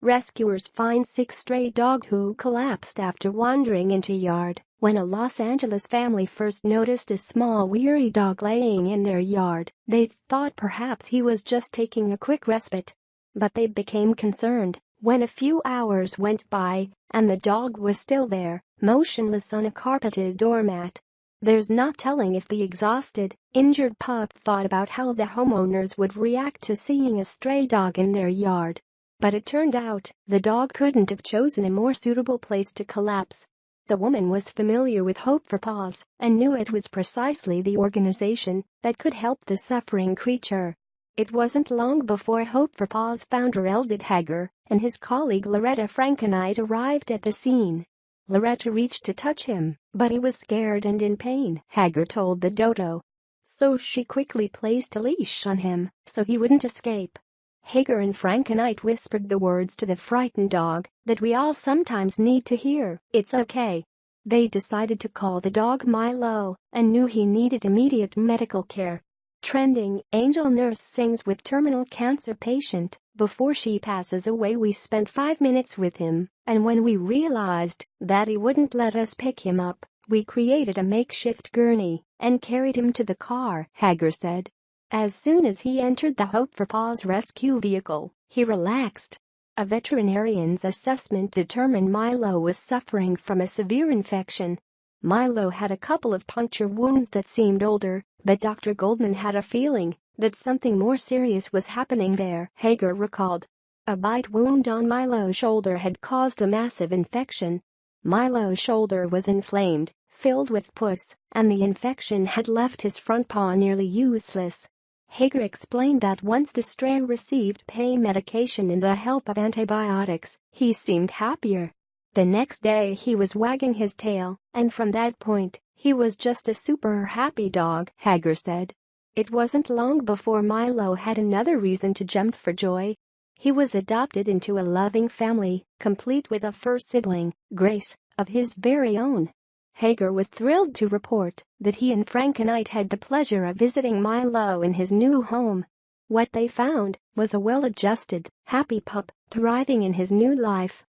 Rescuers find sick stray dog who collapsed after wandering into yard. When a Los Angeles family first noticed a small weary dog laying in their yard, they thought perhaps he was just taking a quick respite. But they became concerned when a few hours went by and the dog was still there, motionless on a carpeted doormat. There's not telling if the exhausted, injured pup thought about how the homeowners would react to seeing a stray dog in their yard. But it turned out the dog couldn't have chosen a more suitable place to collapse. The woman was familiar with Hope for Paws and knew it was precisely the organization that could help the suffering creature. It wasn't long before Hope for Paws founder Eldad Hager and his colleague Loretta Frankenite arrived at the scene. Loretta reached to touch him, but he was scared and in pain, Hager told the dodo. So she quickly placed a leash on him so he wouldn't escape. Hager and Frankenite whispered the words to the frightened dog that we all sometimes need to hear, "It's okay." They decided to call the dog Milo and knew he needed immediate medical care. Trending, Angel nurse sings with terminal cancer patient. Before she passes away we spent 5 minutes with him, and when we realized that he wouldn't let us pick him up, we created a makeshift gurney and carried him to the car, Hager said. As soon as he entered the Hope for Paws rescue vehicle, he relaxed. A veterinarian's assessment determined Milo was suffering from a severe infection. Milo had a couple of puncture wounds that seemed older, but Dr. Goldman had a feeling that something more serious was happening there, Hager recalled. A bite wound on Milo's shoulder had caused a massive infection. Milo's shoulder was inflamed, filled with pus, and the infection had left his front paw nearly useless. Hager explained that once the stray received pain medication and the help of antibiotics, he seemed happier. The next day he was wagging his tail, and from that point, he was just a super happy dog, Hager said. It wasn't long before Milo had another reason to jump for joy. He was adopted into a loving family, complete with a fur sibling, Grace, of his very own. Hager was thrilled to report that he and Frankenite had the pleasure of visiting Milo in his new home. What they found was a well-adjusted, happy pup, thriving in his new life.